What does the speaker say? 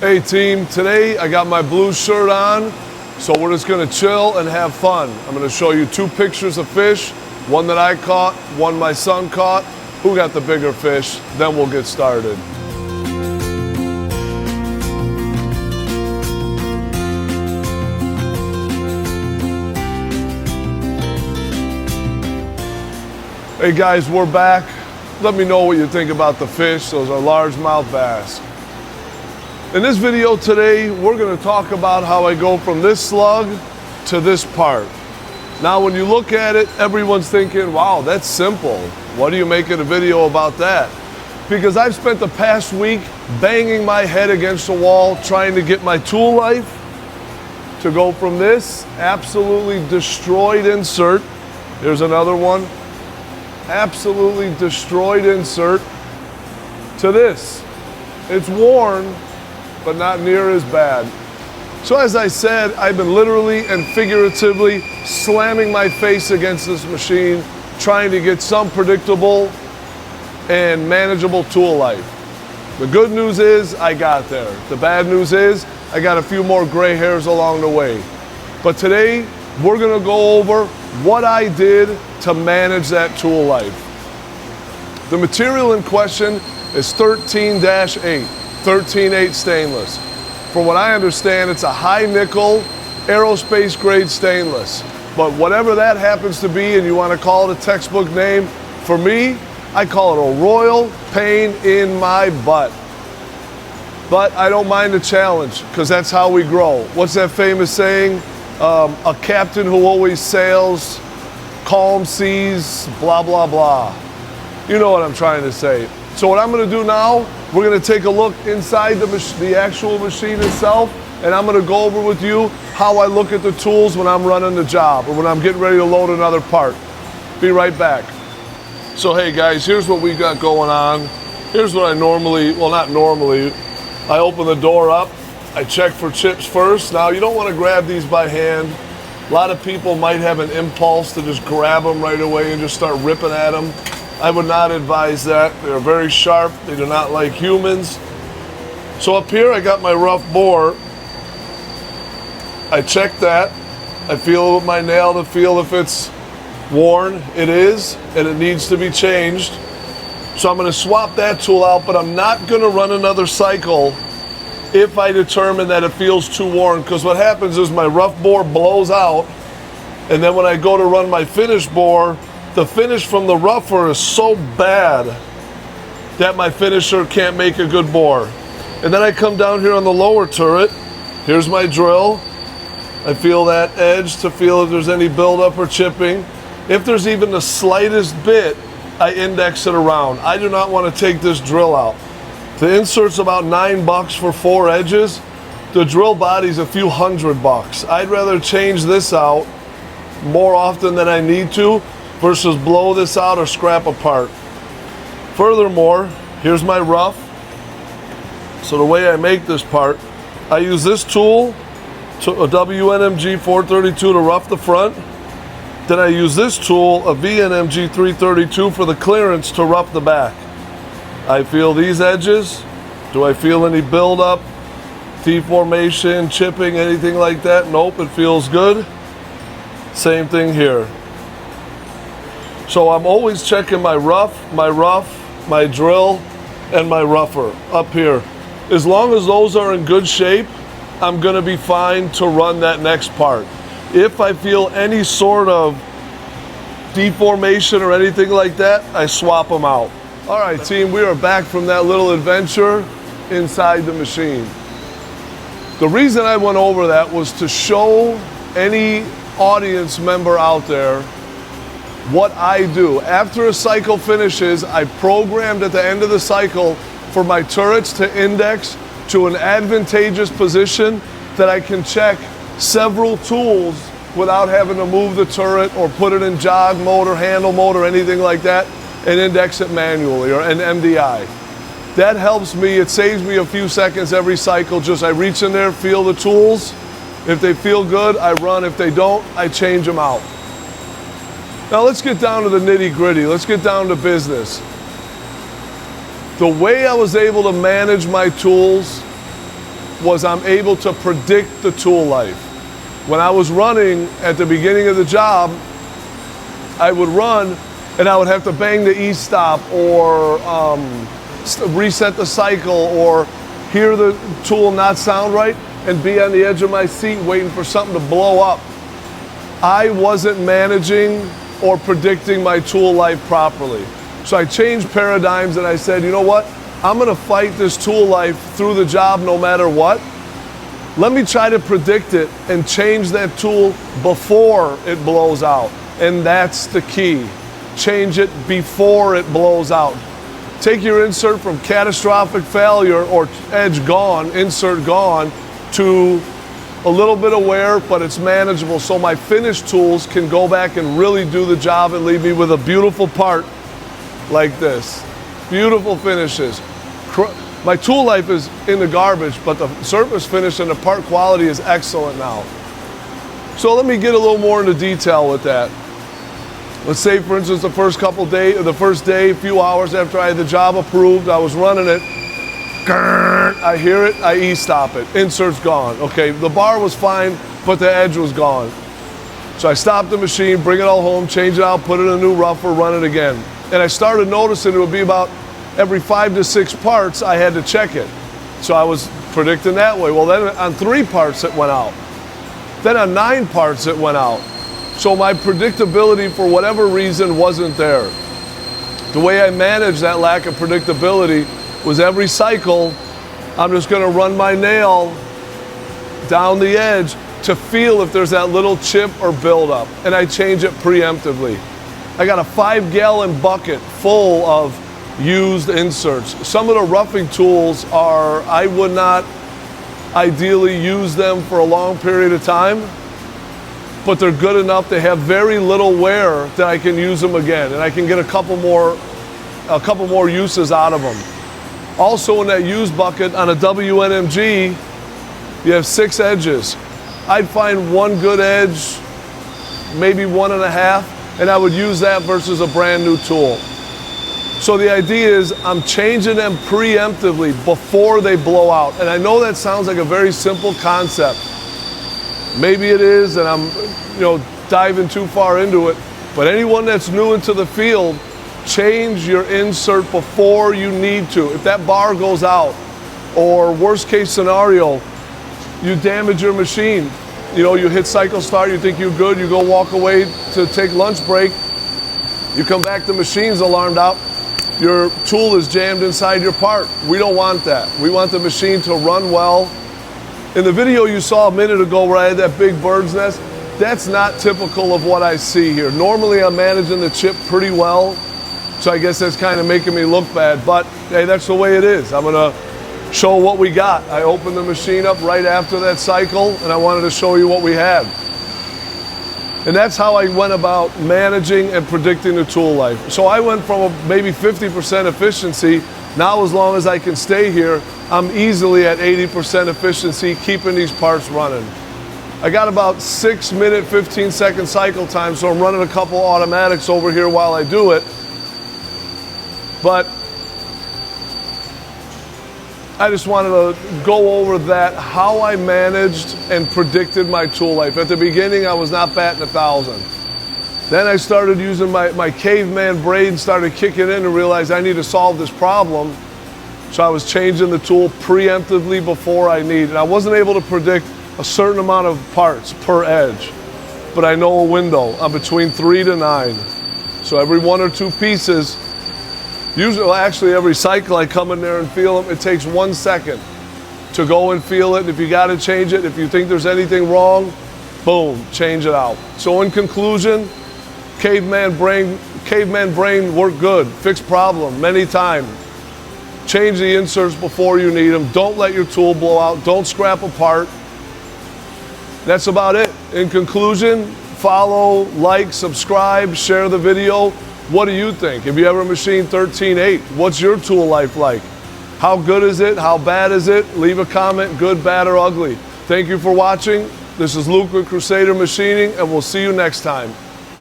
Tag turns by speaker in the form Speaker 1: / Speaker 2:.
Speaker 1: Hey team, today I got my blue shirt on, so we're just gonna chill and have fun. I'm gonna show you two pictures of fish, one that I caught, one my son caught. Who got the bigger fish? Then we'll get started. Hey guys, we're back. Let me know what you think about the fish. Those are largemouth bass. In this video today, we're going to talk about how I go from this slug to this part. Now, when you look at it, everyone's thinking, wow, that's simple. What are you making a video about that? Because I've spent the past week banging my head against the wall trying to get my tool life to go from this absolutely destroyed insert. Here's another one. Absolutely destroyed insert to this. It's worn, but not near as bad. So as I said, I've been literally and figuratively slamming my face against this machine, trying to get some predictable and manageable tool life. The good news is I got there. The bad news is I got a few more gray hairs along the way. But today, we're gonna go over what I did to manage that tool life. The material in question is 13-8. 13-8 stainless. From what I understand, it's a high nickel aerospace grade stainless. But whatever that happens to be, and you want to call it a textbook name, for me, I call it a royal pain in my butt. But I don't mind the challenge, because that's how we grow. What's that famous saying? A captain who always sails calm seas, blah, blah, blah. You know what I'm trying to say. So what I'm going to do now, we're going to take a look inside the actual machine itself, and I'm going to go over with you how I look at the tools when I'm running the job or when I'm getting ready to load another part. Be right back. So hey guys, here's what we got going on. Here's what I normally, well not normally, I open the door up, I check for chips first. Now you don't want to grab these by hand. A lot of people might have an impulse to just grab them right away and just start ripping at them. I would not advise that. They're very sharp. They do not like humans. So up here, I got my rough bore. I check that. I feel with my nail to feel if it's worn. It is, and it needs to be changed. So I'm going to swap that tool out, but I'm not going to run another cycle if I determine that it feels too worn. Because what happens is my rough bore blows out, and then when I go to run my finish bore, the finish from the rougher is so bad that my finisher can't make a good bore. And then I come down here on the lower turret. Here's my drill. I feel that edge to feel if there's any buildup or chipping. If there's even the slightest bit, I index it around. I do not want to take this drill out. The insert's about $9 for 4 edges. The drill body's a few $100. I'd rather change this out more often than I need to versus blow this out or scrap apart. Furthermore, here's my rough. So the way I make this part, I use this tool, a WNMG 432 to rough the front. Then I use this tool, a VNMG 332 for the clearance to rough the back. I feel these edges. Do I feel any buildup, deformation, chipping, anything like that? Nope, it feels good. Same thing here. So I'm always checking my rough, my drill, and my rougher up here. As long as those are in good shape, I'm gonna be fine to run that next part. If I feel any sort of deformation or anything like that, I swap them out. All right, team, we are back from that little adventure inside the machine. The reason I went over that was to show any audience member out there what I do. After a cycle finishes, I programmed at the end of the cycle for my turrets to index to an advantageous position that I can check several tools without having to move the turret or put it in jog mode or handle mode or anything like that and index it manually or an MDI. That helps me. It saves me a few seconds every cycle. Just I reach in there, feel the tools. If they feel good, I run. If they don't, I change them out. Now let's get down to the nitty gritty. Let's get down to business. The way I was able to manage my tools was I'm able to predict the tool life. When I was running at the beginning of the job, I would run and I would have to bang the e-stop or reset the cycle or hear the tool not sound right and be on the edge of my seat waiting for something to blow up. I wasn't managing or predicting my tool life properly. So I changed paradigms and I said, you know what? I'm gonna fight this tool life through the job no matter what. Let me try to predict it and change that tool before it blows out. And that's the key. Change it before it blows out. Take your insert from catastrophic failure or edge gone, insert gone, to a little bit of wear, but it's manageable, so my finished tools can go back and really do the job and leave me with a beautiful part like this. Beautiful finishes. My tool life is in the garbage, but the surface finish and the part quality is excellent now. So let me get a little more into detail with that. Let's say, for instance, the first day, a few hours after I had the job approved, I was running it. I hear it, I e-stop it. Insert's gone. Okay, the bar was fine, but the edge was gone. So I stopped the machine, bring it all home, change it out, put it in a new rougher, run it again. And I started noticing it would be about every 5 to 6 parts I had to check it. So I was predicting that way. Well, then on 3 parts it went out. Then on 9 parts it went out. So my predictability for whatever reason wasn't there. The way I managed that lack of predictability was every cycle, I'm just gonna run my nail down the edge to feel if there's that little chip or buildup, and I change it preemptively. I got a 5-gallon bucket full of used inserts. Some of the roughing tools I would not ideally use them for a long period of time, but they're good enough. They have very little wear that I can use them again, and I can get a couple more uses out of them. Also in that used bucket on a WNMG, you have 6 edges. I'd find 1 good edge, maybe 1.5, and I would use that versus a brand new tool. So the idea is I'm changing them preemptively before they blow out. And I know that sounds like a very simple concept. Maybe it is, and I'm diving too far into it, but anyone that's new into the field, change your insert before you need to. If that bar goes out, or worst case scenario, you damage your machine. You hit cycle start, you think you're good, you go walk away to take lunch break, you come back, the machine's alarmed out, your tool is jammed inside your part. We don't want that. We want the machine to run well. In the video you saw a minute ago where I had that big bird's nest, that's not typical of what I see here. Normally I'm managing the chip pretty well, so I guess that's kind of making me look bad, but hey, that's the way it is. I'm gonna show what we got. I opened the machine up right after that cycle, and I wanted to show you what we had. And that's how I went about managing and predicting the tool life. So I went from maybe 50% efficiency. Now, as long as I can stay here, I'm easily at 80% efficiency, keeping these parts running. I got about 6-minute, 15-second cycle time, so I'm running a couple automatics over here while I do it. But I just wanted to go over that, how I managed and predicted my tool life. At the beginning, I was not batting 1,000. Then I started using my caveman brain, started kicking in and realized I need to solve this problem. So I was changing the tool preemptively before I need. And I wasn't able to predict a certain amount of parts per edge, but I know a window. I'm between 3 to 9. So every 1 or 2 pieces, usually, actually every cycle I come in there and feel them, it takes 1 second to go and feel it. If you got to change it, if you think there's anything wrong, boom, change it out. So in conclusion, caveman brain worked good, fixed problem many times. Change the inserts before you need them. Don't let your tool blow out. Don't scrap a part. That's about it. In conclusion, follow, like, subscribe, share the video. What do you think? If you ever machined 13/8, what's your tool life like? How good is it? How bad is it? Leave a comment, good, bad, or ugly. Thank you for watching. This is Luke with Crusader Machining, and we'll see you next time.